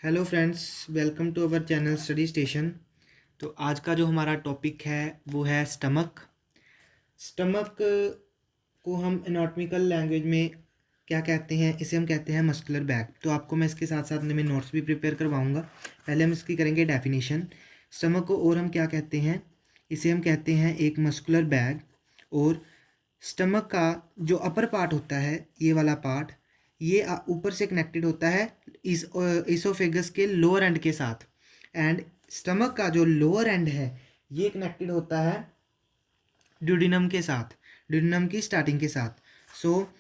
Hello friends, welcome to our channel study station. तो आज का जो हमारा टॉपिक है वो है स्टमक। स्टमक को हम एनाटॉमिकल लैंग्वेज में क्या कहते हैं, इसे हम कहते हैं मस्कुलर बैग। तो आपको मैं इसके साथ साथ में नोट्स भी प्रिपेयर करवाऊंगा। पहले हम इसकी करेंगे डेफिनेशन। स्टमक को और हम क्या कहते हैं, इसे हम कहते हैं एक मस्कुलर बैग। और स्टमक का जो अपर पार्ट होता है, ये वाला पार्ट, ये ऊपर से कनेक्टेड होता है इस इसोफेगस के लोअर एंड के साथ। एंड स्टमक का जो लोअर एंड है ये कनेक्टेड होता है ड्यूडिनम के साथ, ड्यूडिनम की स्टार्टिंग के साथ। सो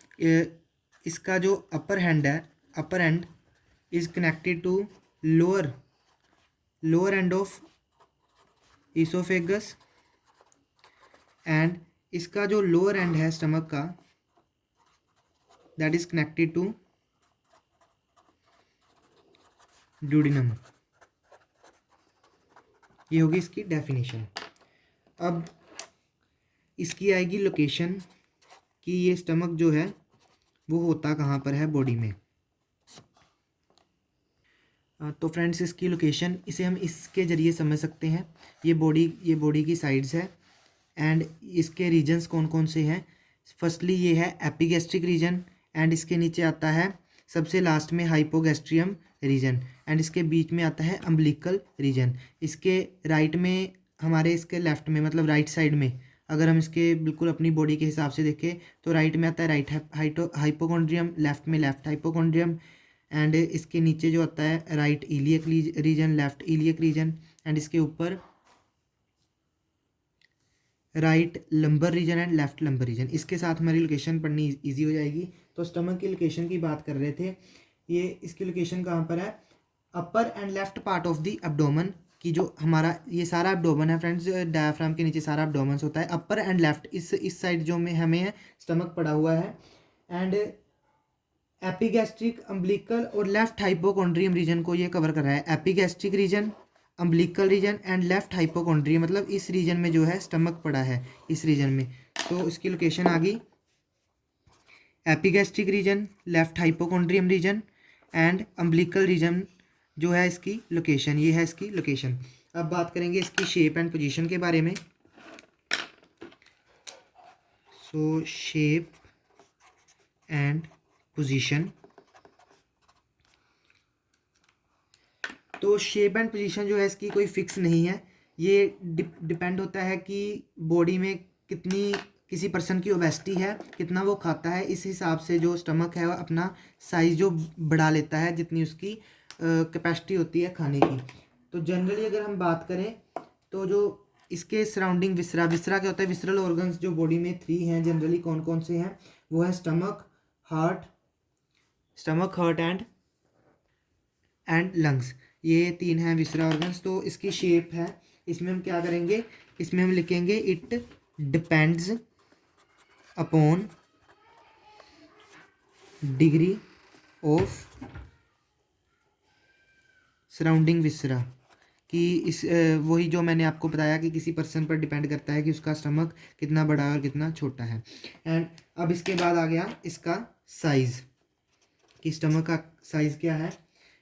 इसका जो अपर हैंड है, upper end is connected to lower lower end of esophagus. And इसका जो लोअर एंड है स्टमक का, that is connected to duodenum. ये होगी इसकी डेफिनेशन। अब इसकी आएगी लोकेशन कि ये स्टमक जो है वो होता कहाँ पर है बॉडी में। तो फ्रेंड्स, इसकी लोकेशन इसे हम इसके ज़रिए समझ सकते हैं। ये बॉडी की साइड्स है। एंड इसके रीजन्स कौन कौन से हैं। फर्स्टली ये है एपिगैस्ट्रिक रीजन। एंड इसके नीचे आता है सबसे लास्ट में हाइपोगैस्ट्रियम रीजन। एंड इसके बीच में आता है अम्बिलिकल रीजन। इसके राइट में हमारे, इसके लेफ्ट में मतलब राइट साइड में, अगर हम इसके बिल्कुल अपनी बॉडी के हिसाब से देखें तो राइट में आता है राइट हाइपोकॉन्ड्रियम, लेफ्ट में लेफ्ट हाइपोकॉन्ड्रियम। एंड इसके नीचे जो आता है right iliac region, left iliac region. And इसके ऊपर right lumbar region and left lumbar region. इसके साथ हमारी लोकेशन पढ़नी इजी हो जाएगी। तो स्टमक की लोकेशन की बात कर रहे थे। ये इसकी लोकेशन कहाँ पर है, upper and left part of the abdomen की, जो हमारा ये सारा एब्डोमेन है फ्रेंड्स, डायफ्राम के नीचे सारा एब्डोमेन होता है। अपर एंड लेफ्ट इस साइड जो में हमें है स्टमक पड़ा हुआ है। एंड एपिगैस्ट्रिक, अम्बिलिकल और लेफ्ट हाइपोकॉन्ड्रियम रीजन को ये कवर कर रहा है। Epigastric region, umbilical region and left hypochondrium, मतलब इस रीजन में जो है स्टमक पड़ा है, इस रीजन में। तो इसकी लोकेशन आ गई epigastric region, left hypochondrium region and umbilical region जो है इसकी लोकेशन। ये है इसकी लोकेशन। अब बात करेंगे इसकी शेप एंड पोजीशन के बारे में। सो शेप एंड पोजीशन। तो शेप एंड पोजीशन जो है इसकी कोई फिक्स नहीं है। ये डिपेंड होता है कि बॉडी में कितनी, किसी पर्सन की ओबेसिटी है, कितना वो खाता है, इस हिसाब से जो स्टमक है वो अपना साइज़ जो बढ़ा लेता है, जितनी उसकी कैपेसिटी होती है खाने की। तो जनरली अगर हम बात करें तो जो इसके सराउंडिंग विसरा विसरा क्या होता है, विसरल ऑर्गन्स जो बॉडी में 3 हैं जनरली, कौन कौन से हैं, वो है स्टमक हार्ट एंड लंग्स। ये 3 हैं विसरा ऑर्गन्स। तो इसकी शेप है, इसमें हम क्या करेंगे, इसमें हम लिखेंगे it depends upon degree of surrounding viscera. कि इस वही जो मैंने आपको बताया कि किसी पर्सन पर डिपेंड करता है कि उसका स्टमक कितना बड़ा है और कितना छोटा है। एंड अब इसके बाद आ गया इसका साइज़, कि स्टमक का साइज़ क्या है।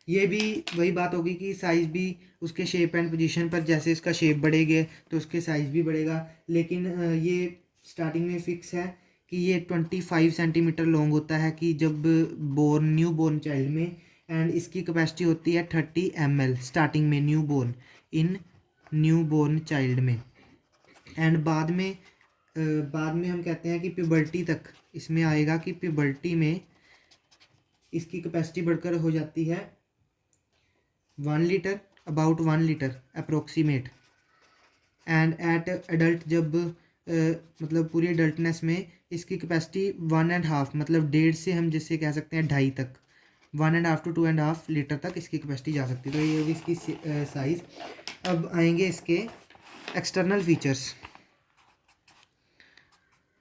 ये भी वही बात होगी कि साइज़ भी उसके शेप एंड पोजीशन पर, जैसे इसका शेप बढ़ेगा तो उसके साइज़ भी बढ़ेगा। लेकिन ये स्टार्टिंग में फिक्स है कि ये 25 सेंटीमीटर लॉन्ग होता है कि जब न्यू बॉर्न चाइल्ड में। एंड इसकी कैपेसिटी होती है 30 ml स्टार्टिंग में, न्यू बॉर्न चाइल्ड में। एंड बाद में हम कहते हैं कि प्यूबर्टी तक इसमें आएगा, कि प्यूबर्टी में इसकी कैपेसिटी बढ़कर हो जाती है 1 litre, about 1 litre approximate. And at adult, जब मतलब पूरी अडल्टनेस में इसकी कैपेसिटी 1.5, मतलब 1.5 से हम जिससे कह सकते हैं 2.5 तक, 1.5 to 2.5 लीटर तक इसकी कैपेसिटी जा सकती है। तो ये होगी इसकी साइज़। अब आएंगे इसके एक्सटर्नल फीचर्स।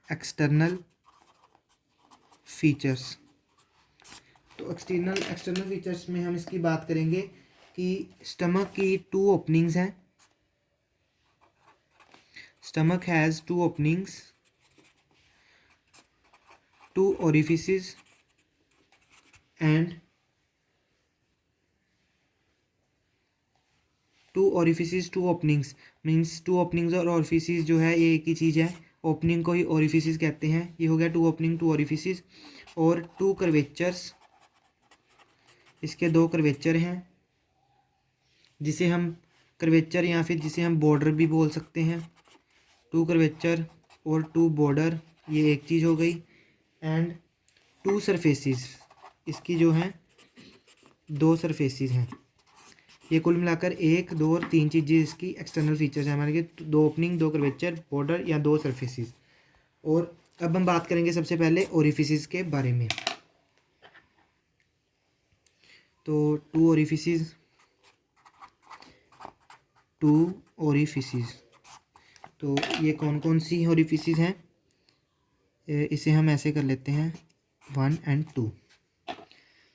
एक्सटर्नल फीचर्स तो एक्सटर्नल फीचर्स में हम इसकी बात करेंगे कि स्टमक की 2 ओपनिंग्स हैं। Stomach has 2 openings, 2 orifices and two orifices two openings, means two openings और ओरिफिसेस जो है ये एक ही चीज़ है, ओपनिंग को ही ओरिफिसेस कहते हैं। ये हो गया टू ओपनिंग टू ओरिफिसेस। और टू कर्वेचर्स, इसके दो कर्वेचर हैं, जिसे हम कर्वेचर या फिर जिसे हम बॉर्डर भी बोल सकते हैं। टू कर्वेचर और टू बॉर्डर, ये एक चीज़ हो गई। एंड टू सरफेसिस, इसकी जो हैं दो सरफेसिस हैं। ये कुल मिलाकर एक, दो और तीन चीज़ें इसकी एक्सटर्नल फीचर्स हैं हमारे के, दो ओपनिंग, दो कर्वेचर, बॉर्डर या दो सरफेसिस। और अब हम बात करेंगे सबसे पहले ओरिफिसिस के बारे में। तो टू ओरिफिसिस, टू ओरिफिसिस, तो ये कौन कौन सी ओरिफिसिस हैं? इसे हम ऐसे कर लेते हैं 1 and 2।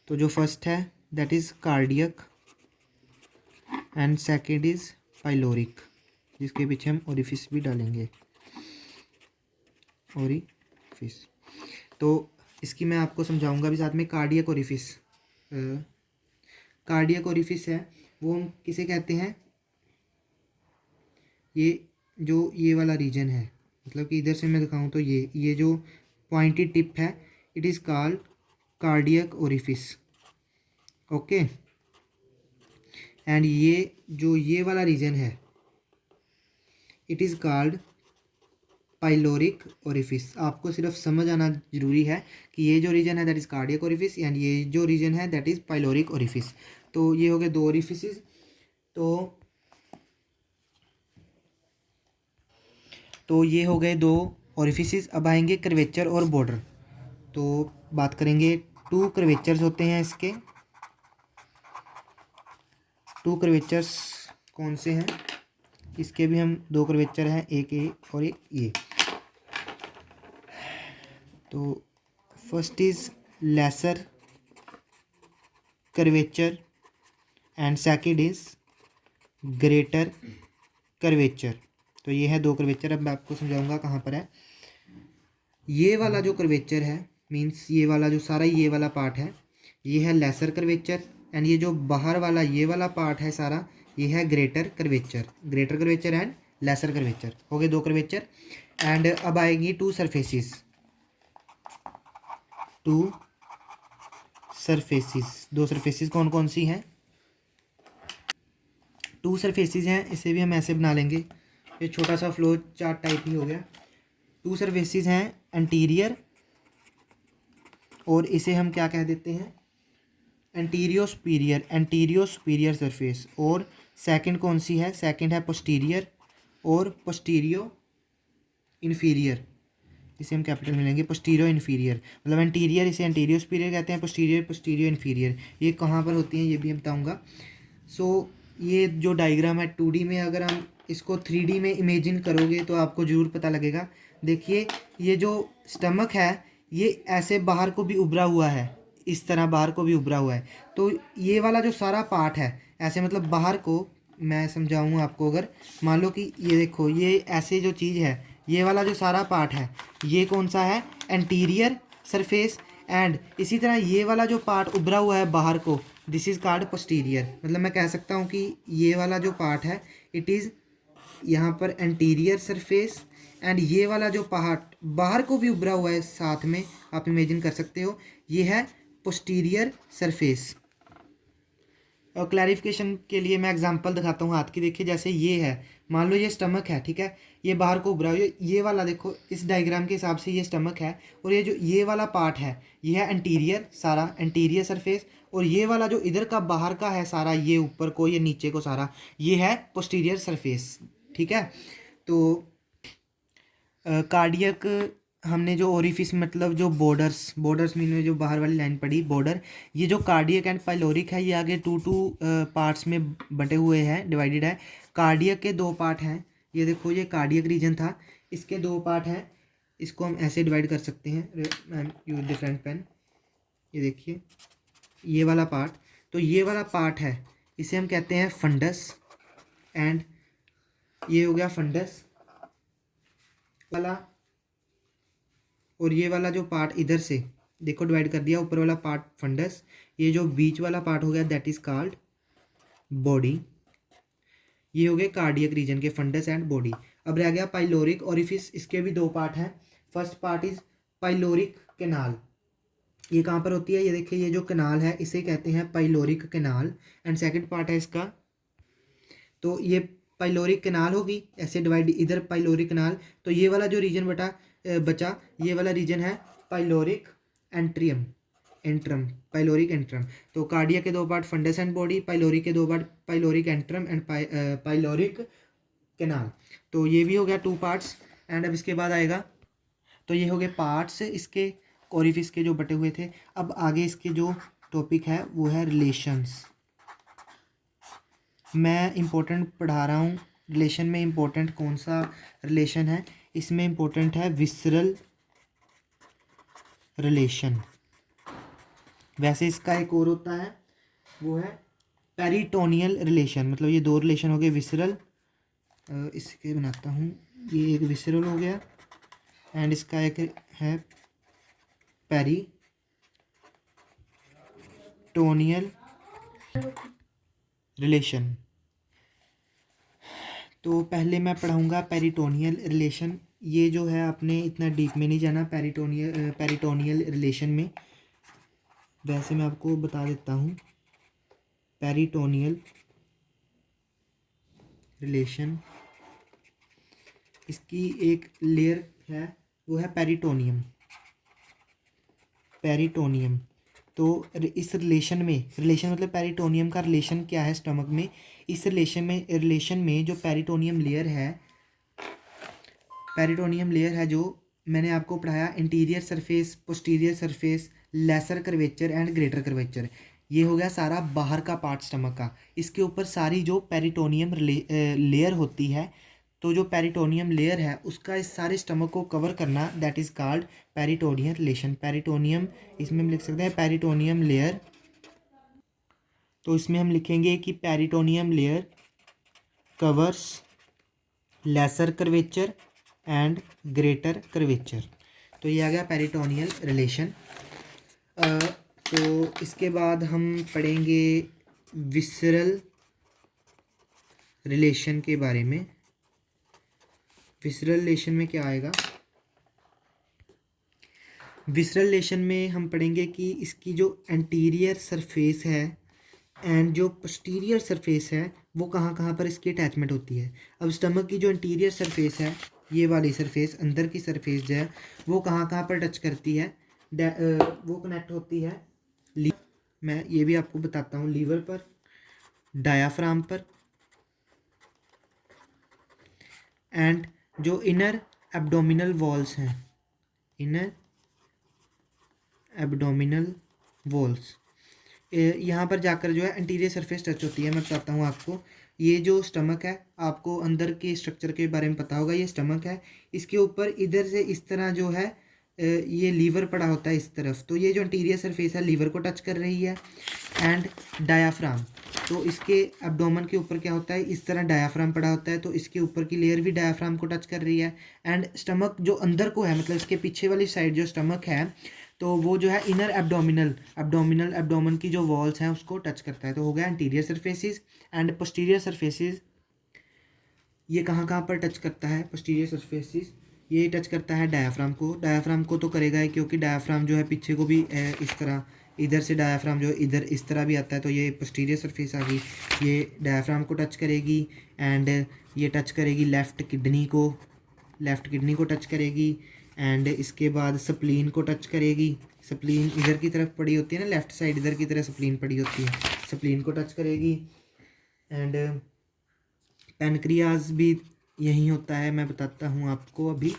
तो जो फर्स्ट है that is cardiac and second is pyloric, जिसके पीछे हम ओरिफिस भी डालेंगे, ओरिफिस। तो इसकी मैं आपको समझाऊंगा भी साथ में। कार्डियक ओरिफिस, कार्डियक ओरिफिस है वो हम किसे कहते हैं? ये वाला रीजन है, मतलब कि इधर से मैं दिखाऊं तो ये जो पॉइंटी टिप है, it is called cardiac orifice. Okay. And ये वाला रीजन है, it is called pyloric orifice. आपको सिर्फ समझ आना जरूरी है कि ये जो रीजन है that is cardiac orifice and ये जो रीजन है दैट इज़ पाइलोरिक ओरिफिस। तो ये हो गए दो ओरिफिस। तो ये हो गए दो ओरिफिस। अब आएंगे कर्वेचर और बॉर्डर। तो बात करेंगे, टू कर्वेचर्स होते हैं इसके। टू कर्वेचर्स कौन से हैं? इसके भी हम दो कर्वेचर हैं, एक ये और एक ये। तो first is lesser curvature and second is greater curvature. तो ये है दो कर्वेचर। अब मैं आपको समझाऊंगा कहाँ पर है। ये वाला जो कर्वेचर है, मीन्स ये वाला जो सारा ये वाला पार्ट है, ये है लेसर कर्वेचर। एंड ये जो बाहर वाला ये वाला पार्ट है सारा, ये है greater curvature. Greater curvature and lesser curvature हो गए दो कर्वेचर। एंड अब आएंगी टू सरफेसिस। टू सरफेसिस, दो सरफेसिस कौन कौन सी हैं? टू सरफेसिस हैं, इसे भी हम ऐसे बना लेंगे, ये छोटा सा फ्लो चार्ट टाइप ही हो गया। टू सरफेसिस हैं एंटीरियर, और इसे हम क्या कह देते हैं? एंटीरियो सुपीरियर, एंटीरियो सुपीरियर सरफेस। और सेकंड कौन सी है? सेकंड है पोस्टीरियर और पोस्टीरियो इन्फीरियर। इसे हम कैपिटल में लेंगे, पोस्टीरियो इन्फीरियर। मतलब एंटीरियर इसे एंटीरियो सुपीरियर कहते हैं, पोस्टीरियर पोस्टीरियो इन्फीरियर। ये कहाँ पर होती हैं ये भी मैं बताऊँगा। सो ये जो डायग्राम है 2D में, अगर हम इसको 3D में इमेजिन करोगे तो आपको ज़रूर पता लगेगा। देखिए ये जो स्टमक है ये ऐसे बाहर को भी उभरा हुआ है, इस तरह बाहर को भी उभरा हुआ है। तो ये वाला जो सारा पार्ट है ऐसे, मतलब बाहर को मैं समझाऊँ आपको। अगर मान लो कि ये देखो, ये ऐसे जो चीज़ है, ये वाला जो सारा पार्ट है ये कौन सा है? Anterior surface. एंड इसी तरह ये वाला जो पार्ट उभरा हुआ है बाहर को, दिस इज़ कॉल्ड पोस्टीरियर। मतलब मैं कह सकता हूँ कि ये वाला जो पार्ट है इट इज़ यहाँ पर एंटीरियर सरफेस। एंड ये वाला जो पार्ट बाहर को भी उभरा हुआ है साथ में, आप इमेजिन कर सकते हो, ये है पोस्टीरियर सरफेस। और क्लैरिफिकेशन के लिए मैं एग्जांपल दिखाता हूँ हाथ की। देखिए जैसे ये है, मान लो ये स्टमक है, ठीक है, ये बाहर को उभरा हुआ है। ये वाला देखो, इस डायग्राम के हिसाब से ये स्टमक है, और ये जो ये वाला पार्ट है ये है एंटीरियर, सारा एंटीरियर सरफेस। और ये वाला जो इधर का बाहर का है सारा, ये ऊपर को ये नीचे को सारा, ये है पोस्टीरियर सरफेस। ठीक है। तो कार्डियक हमने जो ओरिफिस, मतलब जो बॉर्डर्स, बॉर्डर्स मीन में जो बाहर वाली लाइन पड़ी बॉर्डर, ये जो कार्डियक एंड पाइलोरिक है ये आगे टू पार्ट्स में बटे हुए हैं, डिवाइडेड है। कार्डियक के दो पार्ट हैं, ये देखो ये कार्डियक रीजन था, इसके दो पार्ट हैं। इसको हम ऐसे डिवाइड कर सकते हैं, मैम यूज डिफरेंट पेन। ये देखिए ये वाला पार्ट, तो ये वाला पार्ट है इसे हम कहते हैं फंडस। एंड ये हो गया फंडस वाला। और ये वाला जो पार्ट इधर से देखो डिवाइड कर दिया, ऊपर वाला पार्ट फंडस, ये जो बीच वाला पार्ट हो गया दैट इज कॉल्ड बॉडी। ये हो गए कार्डियक रीजन के फंडस एंड बॉडी। अब रह गया पाइलोरिक ओरिफिस। इसके भी दो पार्ट हैं। First part is pyloric canal. ये कहाँ पर होती है? ये देखिए, ये जो कैनाल है इसे कहते हैं pyloric canal. And second part है इसका, तो ये पाइलोरिक कैनाल होगी, ऐसे डिवाइड, इधर पाइलोरिक कैनाल। तो ये वाला जो रीजन बचा, ये वाला रीजन है pyloric antrum, antrum, pyloric antrum. तो कार्डिया के दो part, fundus and body, pyloric के दो part, pyloric antrum and pyloric canal. तो ये भी हो गया 2 पार्ट्स। एंड अब इसके बाद आएगा, तो ये हो गए पार्ट्स इसके ओरिफिस के जो बटे हुए थे। अब आगे इसके जो टॉपिक है वो है रिलेशंस। मैं इम्पोर्टेंट पढ़ा रहा हूँ। रिलेशन में इम्पोर्टेंट कौन सा रिलेशन है? इसमें इम्पोर्टेंट है विसरल रिलेशन। वैसे इसका एक और होता है, वो है पेरिटोनियल रिलेशन। मतलब ये दो रिलेशन हो गए विसरल, इसके बनाता हूँ, ये एक विसरल हो गया एंड इसका एक है पेरिटोनियल रिलेशन। तो पहले मैं पढ़ाऊँगा पेरिटोनियल रिलेशन। ये जो है आपने इतना डीप में नहीं जाना पेरिटोनियल रिलेशन में। वैसे मैं आपको बता देता हूँ, पेरिटोनियल रिलेशन, इसकी एक लेयर है, वो है पेरिटोनियम। पेरिटोनियम, तो इस रिलेशन में, रिलेशन मतलब पेरिटोनियम का रिलेशन क्या है स्टमक में, इस रिलेशन में जो पेरिटोनियम लेयर है, पेरिटोनियम लेयर है जो मैंने आपको पढ़ाया, interior surface, posterior surface, lesser curvature and greater curvature. ये हो गया सारा बाहर का पार्ट स्टमक का। इसके ऊपर सारी जो पेरिटोनियम लेयर होती है, तो जो पेरिटोनियम लेयर है उसका इस सारे स्टमक को कवर करना, that is called peritoneal relation. Peritoneum, इसमें हम लिख सकते हैं पेरिटोनियम लेयर। तो इसमें हम लिखेंगे कि peritoneum layer covers lesser curvature and greater curvature. तो ये आ गया पेरिटोनियल रिलेशन। तो इसके बाद हम पढ़ेंगे विसरल रिलेशन के बारे में। विसरल रिलेशन में क्या आएगा? विसरल रिलेशन में हम पढ़ेंगे कि इसकी जो एंटीरियर सरफेस है एंड जो पोस्टीरियर सरफेस है वो कहाँ कहाँ पर इसकी अटैचमेंट होती है। अब स्टमक की जो एंटीरियर सरफेस है, ये वाली सरफेस, अंदर की सरफेस जो है वो कहाँ कहाँ पर टच करती है, वो कनेक्ट होती है, मैं ये भी आपको बताता हूँ, लीवर पर, डायाफ्राम पर, एंड जो इनर एब्डोमिनल वॉल्स हैं, इनर एब्डोमिनल वॉल्स, यहाँ पर जाकर जो है एंटीरियर सरफेस टच होती है। मैं बताता हूँ आपको, ये जो स्टमक है, आपको अंदर के स्ट्रक्चर के बारे में पता होगा, ये स्टमक है, इसके ऊपर इधर से इस तरह जो है ये लीवर पड़ा होता है इस तरफ। तो ये जो एंटीरियर सरफेस है लीवर को टच कर रही है। एंड डायाफ्राम, तो इसके एब्डोमेन के ऊपर क्या होता है, इस तरह डायाफ्राम पड़ा होता है, तो इसके ऊपर की लेयर भी डायाफ्राम को टच कर रही है। एंड स्टमक जो अंदर को है, मतलब इसके पीछे वाली साइड जो स्टमक है, तो वो जो है इनर एब्डोमिन की जो वॉल्स हैं उसको टच करता है। तो हो गया anterior surfaces. And posterior surfaces, ये कहाँ कहाँ पर टच करता है पोस्टीरियर सरफेसिस? ये टच करता है डायाफ्राम को। डायाफ्राम को तो करेगा ही, क्योंकि डायाफ्राम जो है पीछे को भी इस तरह, इधर से डायाफ्राम जो इधर इस तरह भी आता है, तो ये पोस्टीरियर सरफेस आ गई, ये डायाफ्राम को टच करेगी। एंड ये टच करेगी लेफ़्ट किडनी को टच करेगी। एंड इसके बाद स्प्लीन को टच करेगी। स्प्लीन इधर की तरफ पड़ी होती है ना, लेफ़्ट साइड इधर की तरह स्प्लीन पड़ी होती है, स्प्लीन को टच करेगी। एंड पैनक्रियाज भी यहीं होता है, मैं बताता हूँ आपको अभी।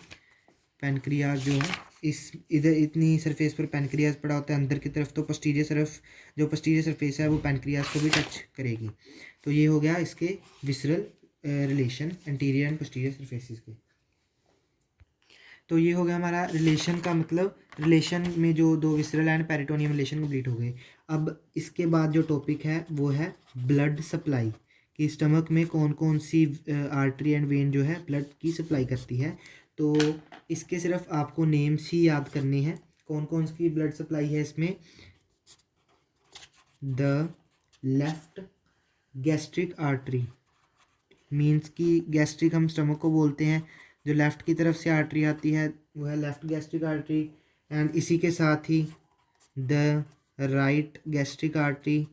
पैनक्रियाज जो है इस इधर इतनी सरफेस पर पैनक्रियाज पड़ा होता है अंदर की तरफ, तो जो पोस्टीरियर सरफेस है वो पैनक्रियाज को भी टच करेगी। तो ये हो गया इसके visceral relation, anterior and posterior surfaces के। तो ये हो गया हमारा रिलेशन का मतलब, रिलेशन में जो दो visceral and peritoneum relation complete हो गए। अब इसके बाद जो टॉपिक है वो है ब्लड सप्लाई, कि स्टमक में कौन कौन सी आर्टरी एंड वेन जो है ब्लड की सप्लाई करती है। तो इसके सिर्फ आपको नेम्स ही याद करने हैं, कौन कौन सी ब्लड सप्लाई है इसमें। The left gastric artery, means कि गैस्ट्रिक हम स्टमक को बोलते हैं। जो लेफ़्ट की तरफ से आर्टरी आती है वो है लेफ़्ट गैस्ट्रिक आर्टरी। एंड इसी के साथ ही the right gastric artery,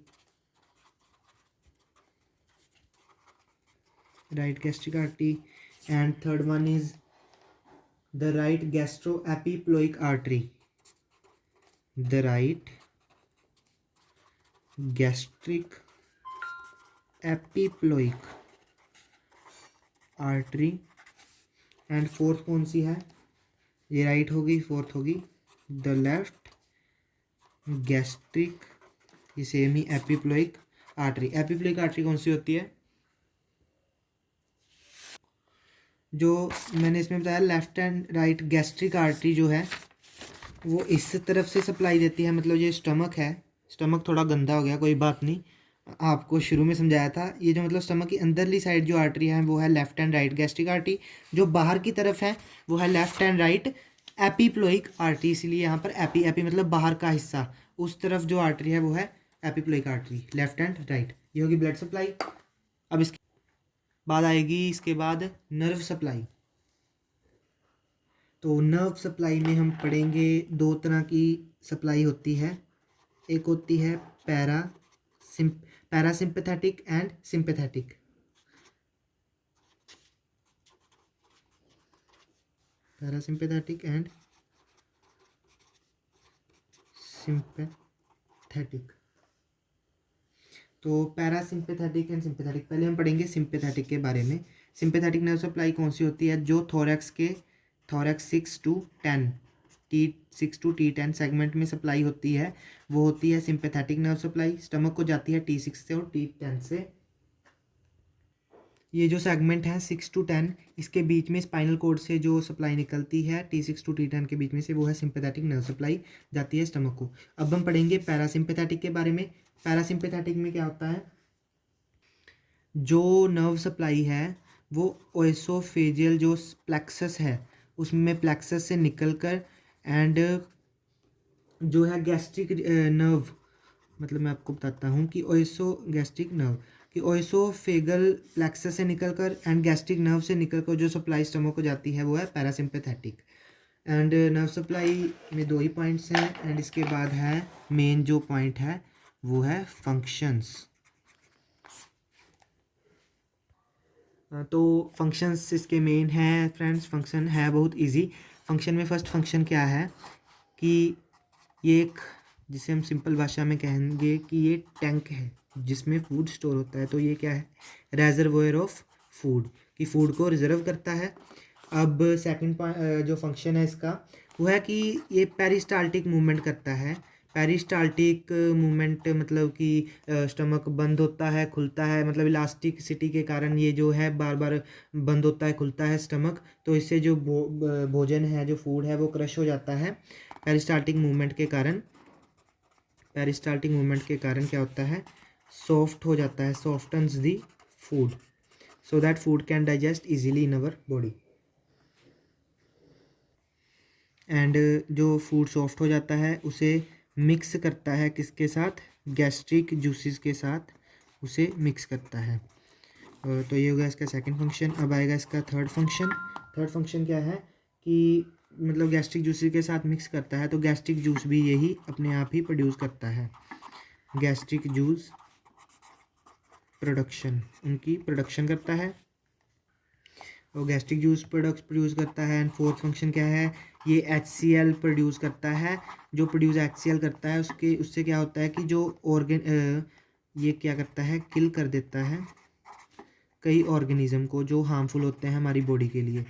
right gastric artery. And third one is the right gastro epiploic artery, the right gastric epiploic artery. And fourth कौन सी है, ये राइट होगी, फोर्थ होगी द लेफ्ट गैस्ट्रिक, ये सेम ही एपिप्लोइक आर्टरी। एपिप्लोइक आर्टरी कौन सी होती है, जो मैंने इसमें बताया left and right gastric artery जो है वो इस तरफ से सप्लाई देती है। मतलब ये स्टमक है, स्टमक थोड़ा गंदा हो गया, कोई बात नहीं, आपको शुरू में समझाया था। ये जो मतलब स्टमक की अंदरली साइड जो आर्टरी है वो है left and right gastric artery, जो बाहर की तरफ है वो है left and right epiploic artery. इसलिए यहाँ पर एपी, एपी मतलब बाहर का हिस्सा, उस तरफ जो आर्टरी है वो है epiploic artery, left and right. ये होगी ब्लड सप्लाई। अब इसके बाद आएगी इसके बाद नर्व सप्लाई। तो नर्व सप्लाई में हम पढ़ेंगे दो तरह की सप्लाई होती है, एक होती है parasympathetic and sympathetic. Parasympathetic and sympathetic. तो पैरासिम्पैथेटिक एंड सिंपैथेटिक, पहले हम पढ़ेंगे सिंपैथेटिक के बारे में। सिंपैथेटिक नर्व सप्लाई कौन सी होती है, जो thorax 6 to 10 T6 to T10 segment में सप्लाई होती है, वो होती है सिंपैथेटिक नर्व सप्लाई। स्टमक को जाती है T6 से और T10 से। ये जो सेगमेंट है 6 to 10, इसके बीच में स्पाइनल कॉर्ड से जो सप्लाई निकलती है T6 to T10 के बीच में से, वो है सिंपैथेटिक नर्व सप्लाई, जाती है स्टमक को। अब हम पढ़ेंगे पैरासिम्पैथेटिक के बारे में। पैरासिम्पैथेटिक में क्या होता है, जो नर्व सप्लाई है वो ओएसोफेजियल जो प्लेक्सस है उसमें प्लेक्सस से निकलकर एंड जो है गैस्ट्रिक नर्व, मतलब मैं आपको बताता हूँ कि गैस्ट्रिक नर्व कि ओएसोफेगल प्लेक्सस से निकलकर एंड गैस्ट्रिक नर्व से निकलकर जो सप्लाई स्टमक को जाती है वो है पैरासिम्पैथेटिक। एंड नर्व सप्लाई में दो ही पॉइंट्स हैं, एंड इसके बाद है मेन जो पॉइंट है वो है फंक्शंस। तो फंक्शंस इसके मेन हैं फ्रेंड्स। फंक्शन है बहुत इजी। फंक्शन में फर्स्ट फंक्शन क्या है कि ये एक, जिसे हम सिंपल भाषा में कहेंगे कि ये टैंक है जिसमें फूड स्टोर होता है। तो ये क्या है, रेजर्वोयर ऑफ फूड, कि फूड को रिजर्व करता है। अब सेकंड जो फंक्शन है इसका वो है कि ये पेरिस्टाल्टिक मूवमेंट करता है। पेरिस्टाल्टिक मूवमेंट मतलब कि स्टमक बंद होता है खुलता है, मतलब इलास्टिसिटी के कारण ये जो है बार बार बंद होता है खुलता है स्टमक, तो इससे जो भोजन है जो फूड है वो क्रश हो जाता है पेरिस्टाल्टिक मूवमेंट के कारण। पेरिस्टाल्टिक मूवमेंट के कारण क्या होता है, सॉफ्ट हो जाता है, softens the food so that food can digest easily in our body. And जो फूड सॉफ्ट हो जाता है उसे मिक्स करता है किसके साथ, गैस्ट्रिक जूसेस के साथ उसे मिक्स करता है। तो ये होगा इसका सेकंड फंक्शन। अब आएगा इसका थर्ड फंक्शन। थर्ड फंक्शन क्या है कि मतलब गैस्ट्रिक जूसेस के साथ मिक्स करता है, तो गैस्ट्रिक जूस भी यही अपने आप ही प्रोड्यूस करता है। गैस्ट्रिक जूस प्रोडक्शन, उनकी प्रोडक्शन करता है और गैस्ट्रिक जूस प्रोड्यूस करता है। एंड फोर्थ फंक्शन क्या है, ये HCl प्रोड्यूस करता है। जो प्रोड्यूस HCl करता है उससे क्या होता है कि जो ऑर्गन ये क्या करता है, किल कर देता है कई ऑर्गेनिज्म को जो हार्मफुल होते हैं हमारी बॉडी के लिए।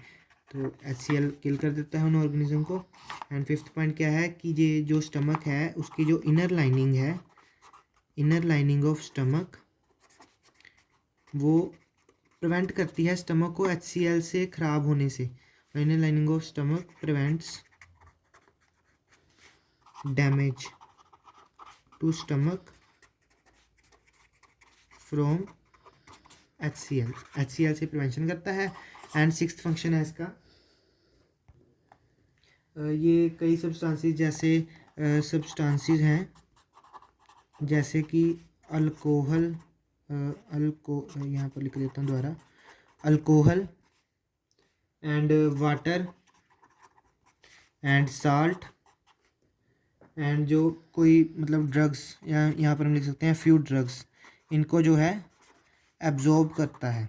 तो HCl किल कर देता है उन ऑर्गेनिज्म को। एंड फिफ्थ पॉइंट क्या है कि ये जो स्टमक है उसकी जो इनर लाइनिंग है, इनर लाइनिंग ऑफ स्टमक, वो प्रिवेंट करती है स्टमक को HCl से ख़राब होने से। Inner lining of stomach prevents damage to stomach from HCl से प्रिवेंशन करता है। एंड सिक्स्थ फंक्शन है इसका, ये कई सब्सटेंसेस जैसे सब्सटेंसेस हैं जैसे कि अल्कोहल, यहाँ पर लिख देता हूँ दोबारा, alcohol and water and salt and जो कोई मतलब ड्रग्स, या यहाँ पर हम लिख सकते हैं फ्यू ड्रग्स, इनको जो है एब्जॉर्ब करता है।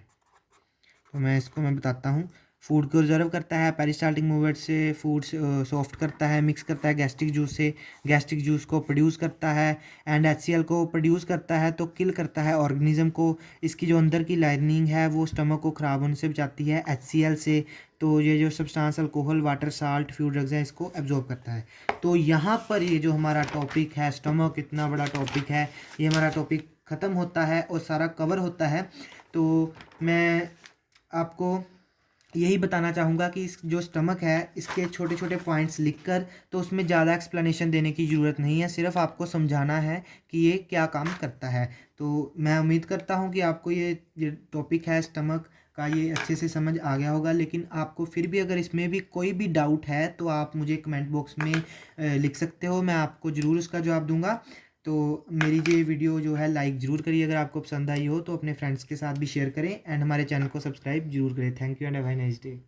तो मैं बताता हूँ। फूड को रिजर्व करता है, पेरिस्टाल्टिक मूवमेंट से फूड सॉफ्ट करता है, मिक्स करता है गैस्ट्रिक जूस से, गैस्ट्रिक जूस को प्रोड्यूस करता है एंड HCl को प्रोड्यूस करता है, तो किल करता है ऑर्गेनिज्म को। इसकी जो अंदर की लाइनिंग है वो स्टमक को ख़राब होने से बचाती है HCl से। तो ये जो substance alcohol, water, salt, few drugs हैं, इसको एब्जॉर्ब करता है। तो यहाँ पर ये जो हमारा टॉपिक है, स्टमक इतना बड़ा टॉपिक है, ये हमारा टॉपिक ख़त्म होता है और सारा कवर होता है। तो मैं आपको यही बताना चाहूँगा कि इस जो स्टमक है इसके छोटे छोटे पॉइंट्स लिखकर, तो उसमें ज़्यादा एक्सप्लेनेशन देने की ज़रूरत नहीं है, सिर्फ आपको समझाना है कि ये क्या काम करता है। तो मैं उम्मीद करता हूँ कि आपको ये टॉपिक है स्टमक का ये अच्छे से समझ आ गया होगा। लेकिन आपको फिर भी अगर इसमें भी कोई भी डाउट है तो आप मुझे कमेंट बॉक्स में लिख सकते हो, मैं आपको ज़रूर उसका जवाब दूंगा। तो मेरी ये वीडियो जो है लाइक ज़रूर करिए, अगर आपको पसंद आई हो तो अपने फ्रेंड्स के साथ भी शेयर करें एंड हमारे चैनल को सब्सक्राइब जरूर करें। Thank you and have a nice day.